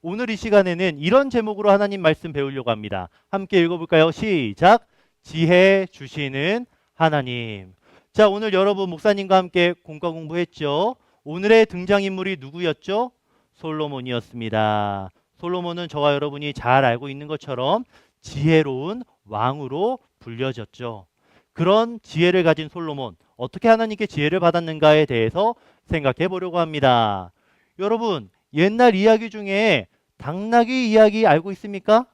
오늘 이 시간에는 이런 제목으로 하나님 말씀 배우려고 합니다. 함께 읽어볼까요? 시작! 지혜 주시는 하나님. 자, 오늘 여러분 목사님과 함께 공과 공부했죠? 오늘의 등장인물이 누구였죠? 솔로몬이었습니다. 솔로몬은 저와 여러분이 잘 알고 있는 것처럼 지혜로운 왕으로 불려졌죠. 그런 지혜를 가진 솔로몬, 어떻게 하나님께 지혜를 받았는가에 대해서 생각해 보려고 합니다. 여러분, 옛날 이야기 중에 당나귀 이야기 알고 있습니까?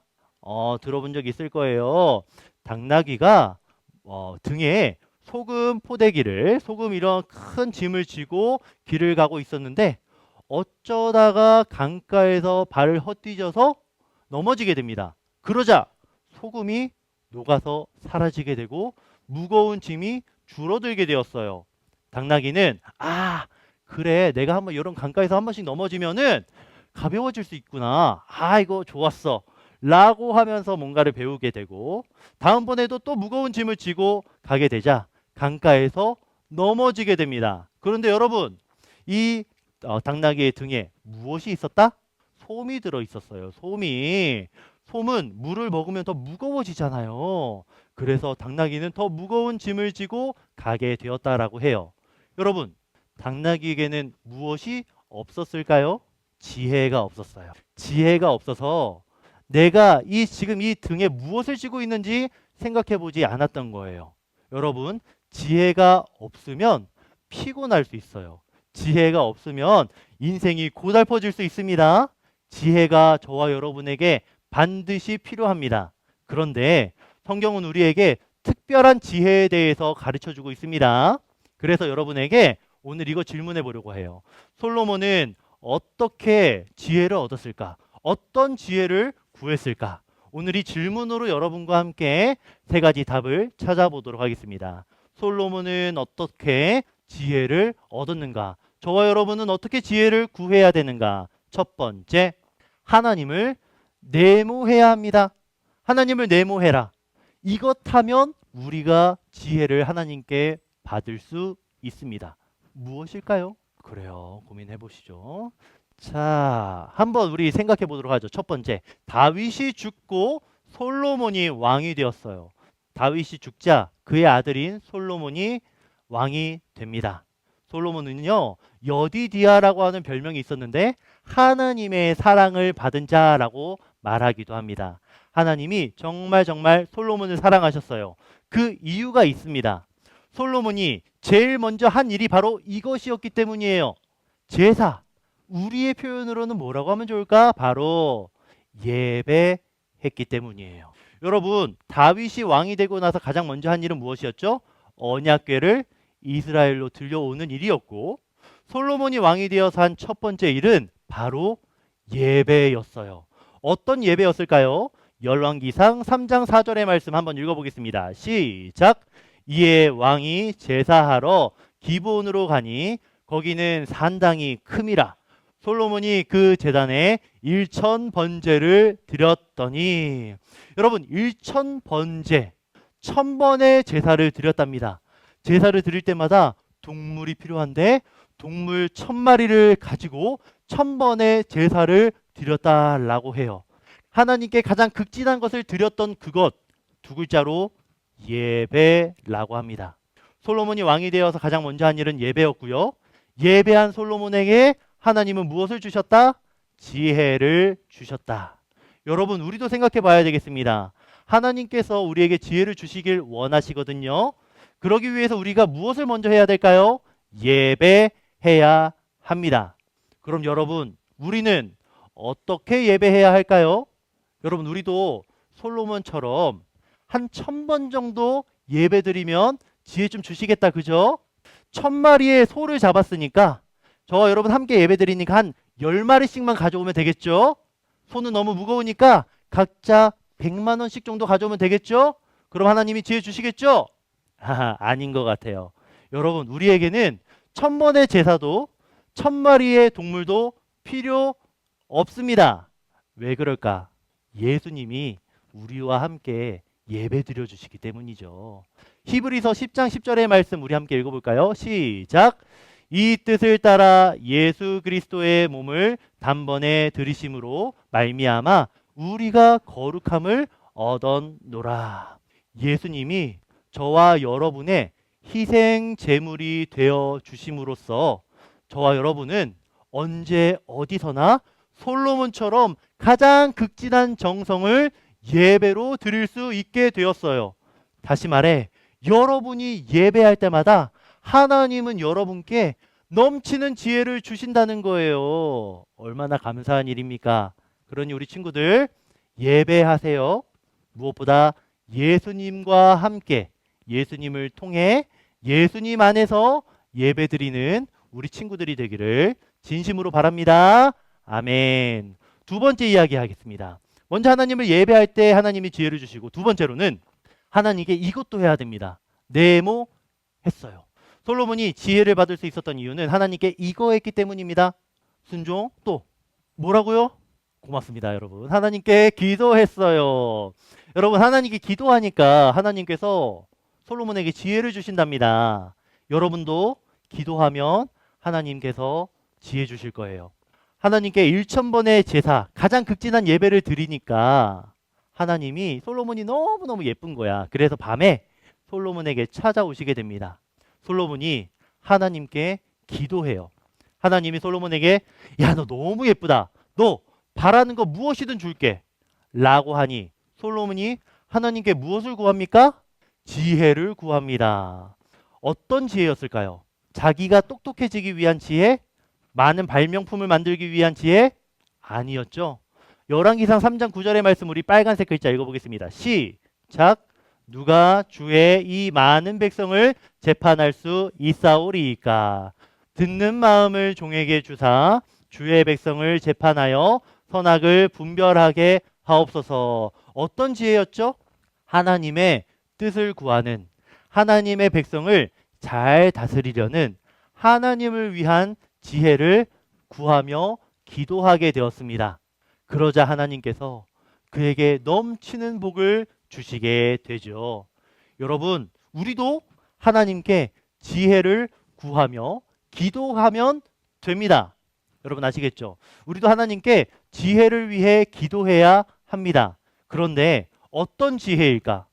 들어본 적 있을 거예요. 당나귀가 등에 소금 이런 큰 짐을 지고 길을 가고 있었는데 어쩌다가 강가에서 발을 헛디뎌서 넘어지게 됩니다. 그러자 소금이 녹아서 사라지게 되고 무거운 짐이 줄어들게 되었어요. 당나귀는 그래, 내가 한번 이런 강가에서 한 번씩 넘어지면은 가벼워질 수 있구나. 이거 좋았어. 라고 하면서 뭔가를 배우게 되고 다음번에도 또 무거운 짐을 지고 가게 되자 강가에서 넘어지게 됩니다. 그런데 여러분, 이 당나귀의 등에 무엇이 있었다? 솜이 들어 있었어요. 솜은 물을 먹으면 더 무거워지잖아요. 그래서 당나귀는 더 무거운 짐을 지고 가게 되었다라고 해요. 여러분, 당나귀에게는 무엇이 없었을까요? 지혜가 없었어요. 지혜가 없어서 내가 지금 이 등에 무엇을 지고 있는지 생각해 보지 않았던 거예요. 여러분, 지혜가 없으면 피곤할 수 있어요. 지혜가 없으면 인생이 고달퍼질 수 있습니다. 지혜가 저와 여러분에게 반드시 필요합니다. 그런데 성경은 우리에게 특별한 지혜에 대해서 가르쳐 주고 있습니다. 그래서 여러분에게 오늘 이거 질문해 보려고 해요. 솔로몬은 어떻게 지혜를 얻었을까? 어떤 지혜를 구했을까? 오늘 이 질문으로 여러분과 함께 세 가지 답을 찾아보도록 하겠습니다. 솔로몬은 어떻게 지혜를 얻었는가? 저와 여러분은 어떻게 지혜를 구해야 되는가? 첫 번째, 하나님을 내모해야 합니다. 하나님을 내모해라. 이것하면 우리가 지혜를 하나님께 받을 수 있습니다. 무엇일까요? 그래요. 고민해 보시죠. 자, 한번 우리 생각해 보도록 하죠. 첫 번째, 다윗이 죽고 솔로몬이 왕이 되었어요. 다윗이 죽자 그의 아들인 솔로몬이 왕이 됩니다. 솔로몬은요, 여디디아라고 하는 별명이 있었는데 하나님의 사랑을 받은 자라고 말하기도 합니다. 하나님이 정말 솔로몬을 사랑하셨어요. 그 이유가 있습니다. 솔로몬이 제일 먼저 한 일이 바로 이것이었기 때문이에요. 제사. 우리의 표현으로는 뭐라고 하면 좋을까? 바로 예배했기 때문이에요. 여러분, 다윗이 왕이 되고 나서 가장 먼저 한 일은 무엇이었죠? 언약궤를 이스라엘로 들려오는 일이었고, 솔로몬이 왕이 되어서 한 첫 번째 일은 바로 예배였어요. 어떤 예배였을까요? 열왕기상 3장 4절의 말씀 한번 읽어보겠습니다. 시작! 이에 왕이 제사하러 기브온으로 가니 거기는 산당이 큼이라. 솔로몬이 그 제단에 1000번제를 드렸더니, 여러분, 1000번제, 1000번의 제사를 드렸답니다. 제사를 드릴 때마다 동물이 필요한데 동물 1000마리를 가지고 1000번의 제사를 드렸다라고 해요. 하나님께 가장 극진한 것을 드렸던 그것, 두 글자로 예배라고 합니다. 솔로몬이 왕이 되어서 가장 먼저 한 일은 예배였고요. 예배한 솔로몬에게 하나님은 무엇을 주셨다? 지혜를 주셨다. 여러분, 우리도 생각해 봐야 되겠습니다. 하나님께서 우리에게 지혜를 주시길 원하시거든요. 그러기 위해서 우리가 무엇을 먼저 해야 될까요? 예배해야 합니다. 그럼 여러분, 우리는 어떻게 예배해야 할까요? 여러분, 우리도 솔로몬처럼 한 1000번 정도 예배드리면 지혜 좀 주시겠다, 그죠? 1000마리의 소를 잡았으니까 저와 여러분 함께 예배드리니까 한 10마리씩만 가져오면 되겠죠? 소는 너무 무거우니까 각자 100만 원씩 정도 가져오면 되겠죠? 그럼 하나님이 지혜 주시겠죠? 아닌 것 같아요. 여러분, 우리에게는 1000번의 제사도 1000마리의 동물도 필요 없습니다. 왜 그럴까? 예수님이 우리와 함께 예배 드려 주시기 때문이죠. 히브리서 10장 10절의 말씀 우리 함께 읽어볼까요? 시작! 이 뜻을 따라 예수 그리스도의 몸을 단번에 들이심으로 말미암아 우리가 거룩함을 얻었노라. 예수님이 저와 여러분의 희생 제물이 되어 주심으로써 저와 여러분은 언제 어디서나 솔로몬처럼 가장 극진한 정성을 예배로 드릴 수 있게 되었어요. 다시 말해 여러분이 예배할 때마다 하나님은 여러분께 넘치는 지혜를 주신다는 거예요. 얼마나 감사한 일입니까? 그러니 우리 친구들 예배하세요. 무엇보다 예수님과 함께 예수님을 통해 예수님 안에서 예배드리는 우리 친구들이 되기를 진심으로 바랍니다. 아멘. 두 번째 이야기 하겠습니다. 먼저 하나님을 예배할 때 하나님이 지혜를 주시고, 두 번째로는 하나님께 이것도 해야 됩니다. 네모했어요. 솔로몬이 지혜를 받을 수 있었던 이유는 하나님께 이거 했기 때문입니다. 순종, 또 뭐라고요? 고맙습니다, 여러분. 하나님께 기도했어요. 여러분, 하나님께 기도하니까 하나님께서 솔로몬에게 지혜를 주신답니다. 여러분도 기도하면 하나님께서 지혜 주실 거예요. 하나님께 1000번의 제사, 가장 극진한 예배를 드리니까 하나님이 솔로몬이 너무너무 예쁜 거야. 그래서 밤에 솔로몬에게 찾아오시게 됩니다. 솔로몬이 하나님께 기도해요. 하나님이 솔로몬에게 야, 너 너무 예쁘다. 너 바라는 거 무엇이든 줄게. 라고 하니 솔로몬이 하나님께 무엇을 구합니까? 지혜를 구합니다. 어떤 지혜였을까요? 자기가 똑똑해지기 위한 지혜? 많은 발명품을 만들기 위한 지혜? 아니었죠. 열왕기상 3장 9절의 말씀 우리 빨간색 글자 읽어보겠습니다. 시작. 누가 주의 이 많은 백성을 재판할 수 있사오리이까. 듣는 마음을 종에게 주사 주의 백성을 재판하여 선악을 분별하게 하옵소서. 어떤 지혜였죠? 하나님의 뜻을 구하는, 하나님의 백성을 잘 다스리려는 하나님을 위한 지혜를 구하며 기도하게 되었습니다. 그러자 하나님께서 그에게 넘치는 복을 주시게 되죠. 여러분, 우리도 하나님께 지혜를 구하며 기도하면 됩니다. 여러분 아시겠죠? 우리도 하나님께 지혜를 위해 기도해야 합니다. 그런데 어떤 지혜일까?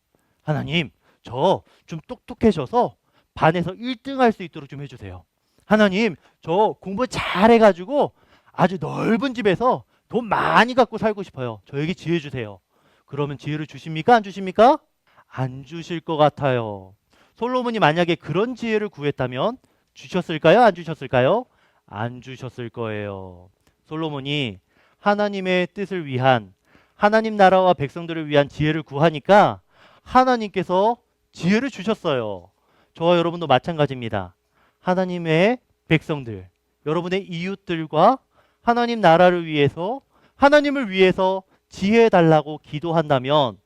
하나님, 저 좀 똑똑해져서 반에서 1등 할 수 있도록 좀 해주세요. 하나님, 저 공부 잘해가지고 아주 넓은 집에서 돈 많이 갖고 살고 싶어요. 저에게 지혜 주세요. 그러면 지혜를 주십니까? 안 주십니까? 안 주실 것 같아요. 솔로몬이 만약에 그런 지혜를 구했다면 주셨을까요? 안 주셨을까요? 안 주셨을 거예요. 솔로몬이 하나님의 뜻을 위한, 하나님 나라와 백성들을 위한 지혜를 구하니까 하나님께서 지혜를 주셨어요. 저와 여러분도 마찬가지입니다. 하나님의 백성들, 여러분의 이웃들과 하나님 나라를 위해서, 하나님을 위해서 지혜 달라고 기도한다면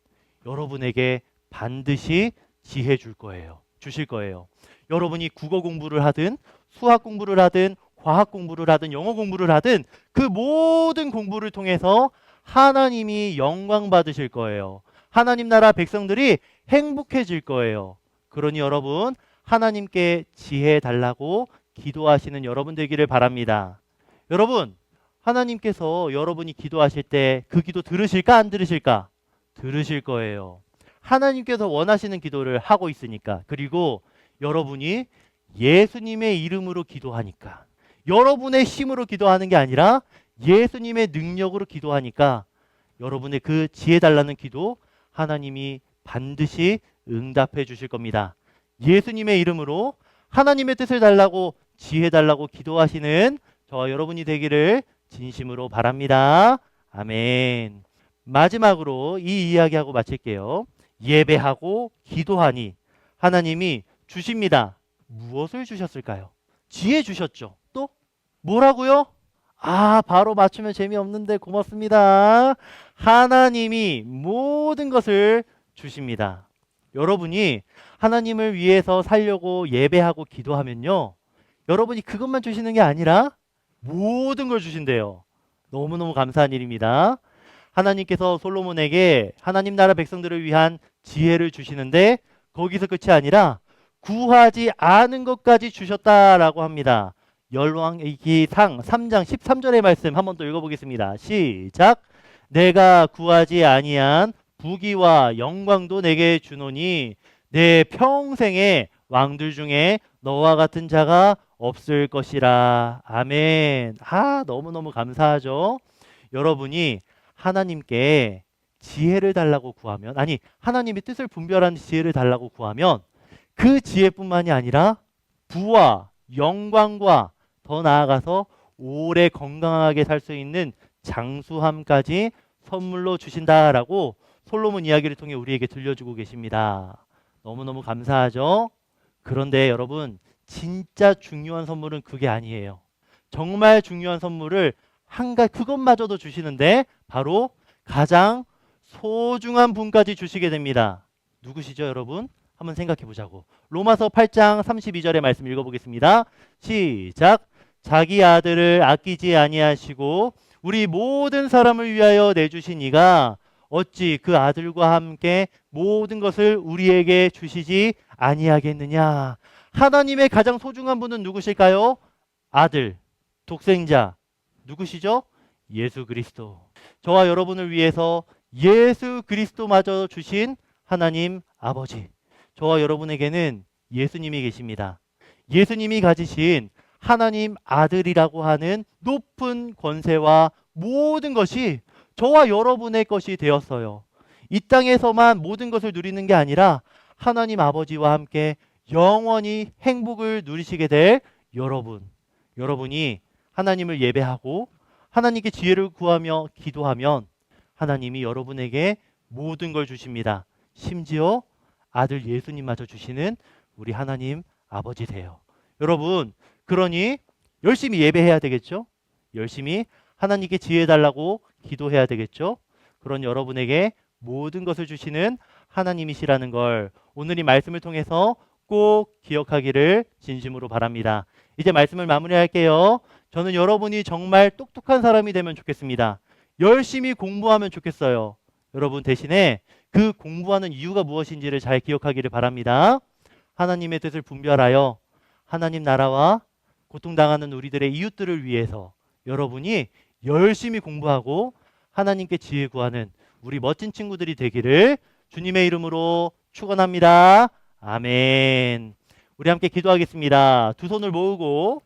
여러분에게 반드시 지혜 줄 거예요. 주실 거예요. 여러분이 국어 공부를 하든 수학 공부를 하든 과학 공부를 하든 영어 공부를 하든 그 모든 공부를 통해서 하나님이 영광 받으실 거예요. 하나님 나라 백성들이 행복해질 거예요. 그러니 여러분, 하나님께 지혜 달라고 기도하시는 여러분 되기를 바랍니다. 여러분, 하나님께서 여러분이 기도하실 때 그 기도 들으실까 안 들으실까? 들으실 거예요. 하나님께서 원하시는 기도를 하고 있으니까. 그리고 여러분이 예수님의 이름으로 기도하니까, 여러분의 힘으로 기도하는 게 아니라 예수님의 능력으로 기도하니까 여러분의 그 지혜 달라는 기도 하나님이 반드시 응답해 주실 겁니다. 예수님의 이름으로 하나님의 뜻을 달라고 지혜 달라고 기도하시는 저와 여러분이 되기를 진심으로 바랍니다. 아멘. 마지막으로 이 이야기하고 마칠게요. 예배하고 기도하니 하나님이 주십니다. 무엇을 주셨을까요? 지혜 주셨죠. 또 뭐라고요? 바로 맞추면 재미없는데 고맙습니다. 하나님이 모든 것을 주십니다. 여러분이 하나님을 위해서 살려고 예배하고 기도하면요, 여러분이 그것만 주시는 게 아니라 모든 걸 주신대요. 너무너무 감사한 일입니다. 하나님께서 솔로몬에게 하나님 나라 백성들을 위한 지혜를 주시는데 거기서 끝이 아니라 구하지 않은 것까지 주셨다라고 합니다. 열왕기상 3장 13절의 말씀 한 번 더 읽어보겠습니다. 시작. 내가 구하지 아니한 부귀와 영광도 내게 주노니 내 평생에 왕들 중에 너와 같은 자가 없을 것이라. 아멘. 너무너무 감사하죠. 여러분이 하나님께 지혜를 달라고 구하면, 아니 하나님이 뜻을 분별하는 지혜를 달라고 구하면 그 지혜뿐만이 아니라 부와 영광과 더 나아가서 오래 건강하게 살 수 있는 장수함까지 선물로 주신다라고 솔로몬 이야기를 통해 우리에게 들려주고 계십니다. 너무너무 감사하죠. 그런데 여러분, 진짜 중요한 선물은 그게 아니에요. 정말 중요한 선물을 그것마저도 주시는데 바로 가장 소중한 분까지 주시게 됩니다. 누구시죠, 여러분? 한번 생각해 보자고. 로마서 8장 32절의 말씀 읽어보겠습니다. 시작. 자기 아들을 아끼지 아니하시고 우리 모든 사람을 위하여 내주신 이가 어찌 그 아들과 함께 모든 것을 우리에게 주시지 아니하겠느냐. 하나님의 가장 소중한 분은 누구실까요? 아들, 독생자. 누구시죠? 예수 그리스도. 저와 여러분을 위해서 예수 그리스도마저 주신 하나님 아버지. 저와 여러분에게는 예수님이 계십니다. 예수님이 가지신 하나님 아들이라고 하는 높은 권세와 모든 것이 저와 여러분의 것이 되었어요. 이 땅에서만 모든 것을 누리는 게 아니라 하나님 아버지와 함께 영원히 행복을 누리시게 될 여러분이 하나님을 예배하고 하나님께 지혜를 구하며 기도하면 하나님이 여러분에게 모든 걸 주십니다. 심지어 아들 예수님마저 주시는 우리 하나님 아버지 돼요. 여러분, 그러니 열심히 예배해야 되겠죠? 열심히 하나님께 지혜 달라고 기도해야 되겠죠? 그런 여러분에게 모든 것을 주시는 하나님이시라는 걸 오늘 이 말씀을 통해서 꼭 기억하기를 진심으로 바랍니다. 이제 말씀을 마무리할게요. 저는 여러분이 정말 똑똑한 사람이 되면 좋겠습니다. 열심히 공부하면 좋겠어요. 여러분 대신에 그 공부하는 이유가 무엇인지를 잘 기억하기를 바랍니다. 하나님의 뜻을 분별하여 하나님 나라와 고통당하는 우리들의 이웃들을 위해서 여러분이 열심히 공부하고 하나님께 지혜 구하는 우리 멋진 친구들이 되기를 주님의 이름으로 축원합니다. 아멘. 우리 함께 기도하겠습니다. 두 손을 모으고